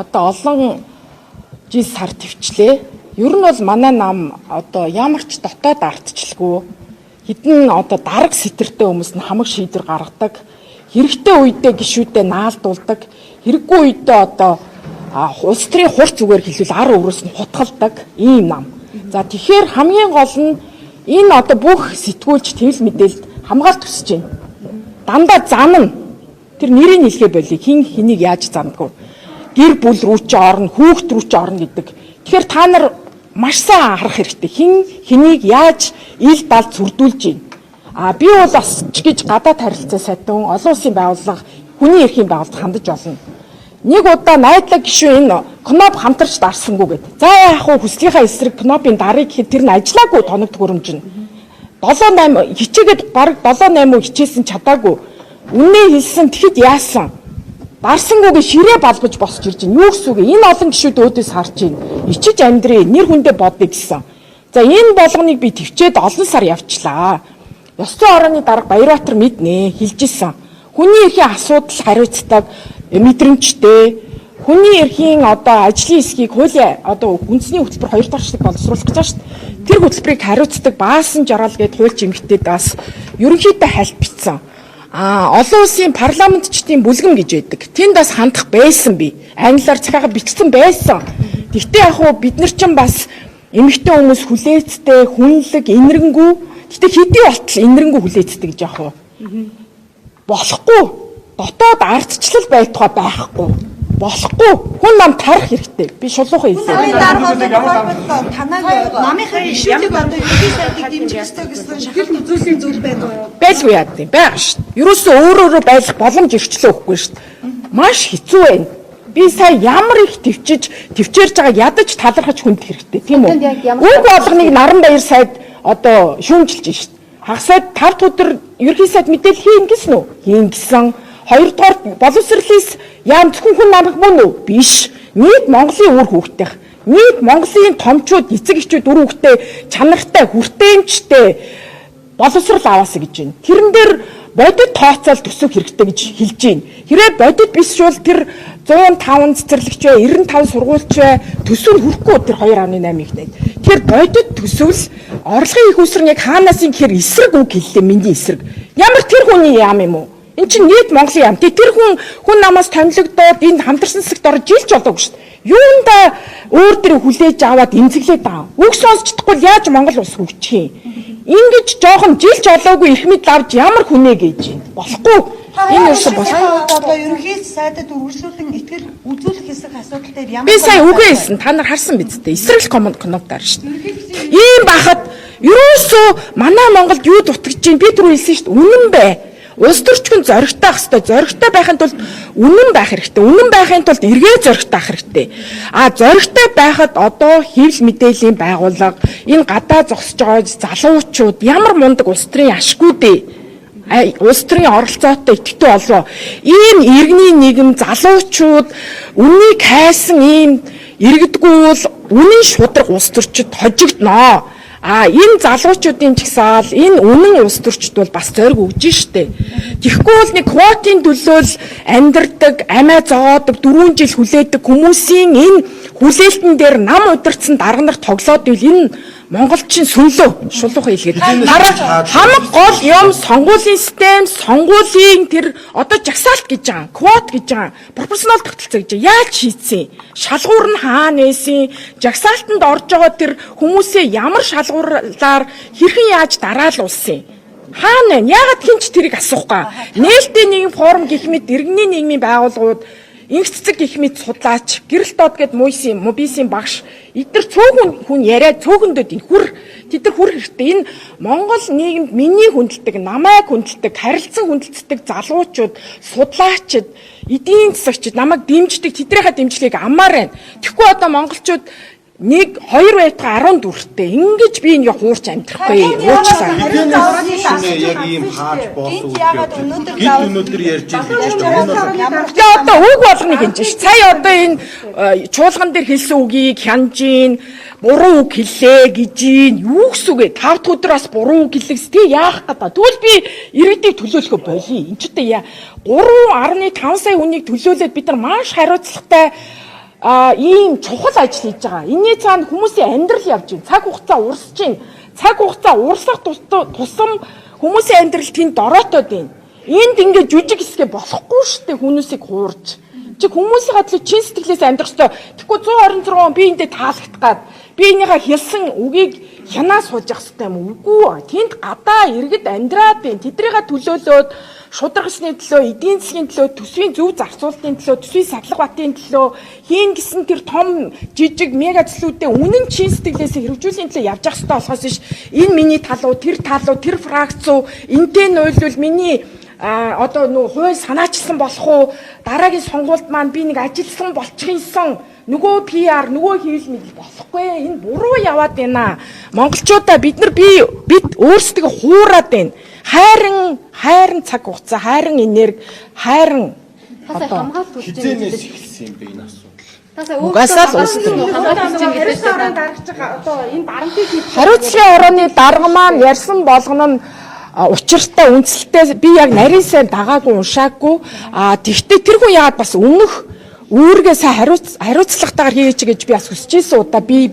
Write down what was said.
одоо олон жил сар төвчлээ. Ер нь бол манай нам одоо ямар ч дотоод ардчлгүй хэдэн одоо дарга сэтэртэй хүмүүс нь хамаг шийдвэр гаргадаг. Хэрэгтэй үедээ гишүүдээ наалдуулдаг. Хэрэггүй үедээ одоо улс төрийн хурц зүгээр хэлвэл ар өрөөс нь хутгалдаг ийм нам. За тэгэхээр хамгийн гол нь энэ одоо бүх сэтгүүлч тэвэл мэдээлэлд хамгаалт төсөж байна. Дандаа зам нь тэр нэрийг хэлхээ болий хин хэнийг яаж замдгүй. Гэр бүл рүү ч орно, хүүхд рүү ч орно гэдэг. Тэгэхээр та нар маш сайн анхаарах хэрэгтэй. Хин хэнийг яаж ил далд сүрдүүлж байна. Би бол бас ч гэж гадаад харилцаа сайдсан олон улсын байгууллага хүний эрхийн байгууллагад хандаж олно. Нэг удаа найдлаг гишүүн энэ КНОП хамтарч дарсангүй гэдэг. За яах вэ хүслийнхаа эсрэг КНОП-ын дарыг гэхэд тэр нь ажиллаагүй тоног төхөөрөмж нь. 7-8 хичээгээд бараг 7-8 хичээсэн чадаагүй. Үнээ хэлсэн тэгэхэд яасан? Дарсангүйгээ ширээ балгаж босч ирж байна. Юу гэсэн үг? Энэ олон гишүүд өөдөөс харж байна. Ичиж амьдрий, нэр хүндээ бодъё гэсэн. За энэ болгоныг би төвчээд олон сар явчлаа. Ёс зүйн орооны дарга Баярбаатар мэднэ, хэлжсэн. Хүний эрхийн асуудал хариуцдаг мэдрэмжтэй. Хүний эрхийн одоо ажлын хэсгийг хуулийн одоо үндэсний хөтөлбөр 2 дахь шатыг боловсруулах гэж байна шүү дээ. Тэр хөтөлбөрийг хариуцдаг баасан жаргал гээд хуульч эмэгтэйд бас ерөнхийдөө хальт бичсэн. Олон улсын парламентчдын бүлгэм гэж байдаг. Тэнд бас хандах байсан би. Англиар захиагаар бичсэн байсан. Гэхдээ яг хуу бид нар ч бас эмэгтэй хүмүүс хүлээцтэй, хүнлэг, инэрэнгүү. Гэхдээ хэдий болтол инэрэнгүү хүлээцтэй гэж яг хуу. Болохгүй. Дотоод ардчлал байтугай байхгүй. Болохгүй. Хүн нам тарах хэрэгтэй. Би шулуухан хэлээ. Танай намынхаа ишүүдийг одоо ерөнхий сайдыг дэмжих ёстой гэсэн шахалт үзүүлсэн зүйл байдаг уу? Байлгүй яа гэв. Байгаа шүү дээ. Ерөөсөө өөрөө байх боломж ирчлээ өгөхгүй шүү дээ. Маш хэцүү байна. Би сая ямар их төвчээрж байгааг ядаж талархаж хүнд хэрэгтэй тийм үү? Үг болгоныг Наранбаяр сайд одоо шүүмжилж шүү дээ. Хагасад 5 өдөр ерөнхий сайд мэдээлэл хийн гэсэн үү? Хийн гэсэн. Хоёрдугаар боловсролын яам зөвхөн хүн намх мөн үү? Биш. Нийт Монголын үр хүүхдтэй. Нийт Монголын томчууд, эцэг эхчүүд үр хүүхдтэй, чанартай, хүртээмжтэй боловсрол аваасаа гэж байна. Тэрэн дээр бодит тооцоол төсөв хэрэгтэй гэж хэлж байна. Хэрэг бодит биш бол тэр 105 цэцэрлэгч бай, 95 сургуульч бай, төсөв нь хүрэхгүй тэр 2.8 их найд. Тэр бодит төсөвл орлогын их усрын яг хаанаас юм гэхээр эсрэг үг хэллээ, миний эсрэг. Ямар тэр хүний яам юм уу? Энд чинь нийт Монголын яам. Тэр хүн намаас томилогдоод энэ хамтарсан засагт орж жилч болоогүй шүү дээ. Юунда өөр дөрөв хүлээж аваад эмзэглээд байгаа. Үг сонсч чадахгүй яаж Монгол улс хөгжих юм? Ингэж жоохон жилч олоогүй их мэд авч ямар хүнээ гэж байна. Болохгүй. Энэ юусэн болохгүй. Одоо ерөнхий сайдад үргэлжлүүлэн итгэл үзүүлэх хэсэг асуудал дээр ямар би сая үгээ хэлсэн. Та нар харсан биз дээ. Эсрэг комментар шүү дээ. Ийм бахад ерөөсөө манай Монголд юу дутагдж байна? Би түрүү хэлсэн шүү дээ. Үнэн бай. Улс төрчгөн зоригтой ах хэвээр зоригтой байхын тулд үнэн байх хэрэгтэй. Үнэн байхын тулд эргээ зоригтой ах хэрэгтэй. Зоригтой байхад одоо хэвлэл мэдээллийн байгууллага энэ гадаа зогсож байгаа залуучууд ямар мундаг улс төрийн ашгүй дээ. Улс төрийн оролцоотой идэвхтэй болов. Ийм иргэний нийгэм залуучууд үннийг хайсан ийм иргэдэггүй бол үнэн шудраг улс төрчид хожигдноо. Энэ залуучуудын чагсаал энэ үнэн улс төрчд бол бас зориг өгж штэ. Тэгэхгүй бол нэг квотын төлөөл амьдардаг, амиа зогоодог, 4 жил хүлээдэг хүмүүсийн энэ хүлээлтэн дээр нам удирдсан дарга нар тоглоод ивэл энэ монголчин сүнлөө шулуухан хэлгээд хамаг гол юм сонгуулийн систем, сонгуулийн тэр одоо жагсаалт гэж байгаа, квот гэж байгаа, пропорционал тогтолцоо гэж яаж шийдсэн? Шалгуур нь хаана нээсэн? Жагсаалтанд орж байгаа тэр хүмүүсээ ямар шалгуурлаар хэрхэн яаж дараалуулсан? Хаана вэ? Яагаад хинч тэрийг асуухгүй? Нээлттэй нэгэн форум гэх мэт иргэний нийгмийн байгууллагууд инх цэцэг гэх мэт судлаач, гэрэлтод гэд мобисийн багш эдгээр цөөхөн хүн яриад цөөхөндөө энэ тэд нар хүр хэрэгтэй. Энэ Монгол нийгэмд миний хүндэлдэг, намайг хүндэлдэг, харилцан хүндэлцдэг залуучууд, судлаачид, эдийн засагчид намайг дэмждэг, тэднийхээ дэмжлэгийг амаар байна. Тэгэхгүй одоо монголчууд 1 2 байтугай 14-тэй ингэж би энэ хуурч амьдрахгүй уучлаа. Яг ийм хааж боосоо өнөөдөр ярьж байгаа. Одоо үг болгоныг хинж ш. Сая одоо энэ чуулган дээр хэлсэн үгийг хянжин буруу үг хэллээ гэж юу гэсэн үг вэ? 5 дахь өдөр бас буруу үг хэллэгс тий яах гэдэг. Тэгвэл би иргэдийг төлөөлөхөө болий. Энд ч үгүй 3.5 сая хүнийг төлөөлөөд бид нар маш хариуцлагатай ийм чухал ажил хийж байгаа. Энийний цаана хүмүүсийн амьдрал явж байна. Цаг хугацаа урсж байна. Цаг хугацаа урсах тусам хүмүүсийн амьдрал тэнд дороотоод байна. Энд ингээд жүжиг хэсгээ болохгүй шүү дээ хүмүүсийг хуурж. Чи хүмүүсийн хадлаа чин сэтгэлээс амьдрах ёстой. Тэгэхгүй 126 он би эндээ таалагдах гад би энийгээ хэлсэн үгийг хянаа сууж явах ёстой юм үгүй. Тэнд гадаа иргэд амьдраад байна. Тэдрийгээ төлөөлөөд шударгасны төлөө, эдийн засгийн төлөө, төсвийн зөв зарцуулалтын төлөө, төсвийн сахилга батын төлөө хийн гэсэн тэр том жижиг мега төслүүдэд үнэн чин сэтгэлээс хэрэгжүүлэхийн төлөө явж явах ёстой болохоос биш. Энэ миний талуу, тэр фракцуу, энтэй нойлвол миний одоо нөө хууль санаачилсан болох уу? Дараагийн сонгуульд маань би нэг ажилсан болчихсон. Нөгөө PR, нөгөө хийвэл мэдэл болохгүй. Энэ буруу яваад байна. Монголчуудаа бид өөрсдөө хуураад байна. Хайрын цаг хугацаа, хайрын энерги, хайрын хизээнээс эхэлсэн юм бэ энэ асуудал. Угаасаа л хариуцлагын дарагч байгаа одоо энэ дарамтыг хариуцлагын орооны дарга маань ярьсан болгоно нь учиртай үнэлэлтэй би яг нарийн сайн дагаагүй уншаагүй тэгтээ тэр хүн яагаад бас өмнөх үүргээ сайн хариуцлагатайгаар хийж гэж би бас хүсэж ирсэн удаа би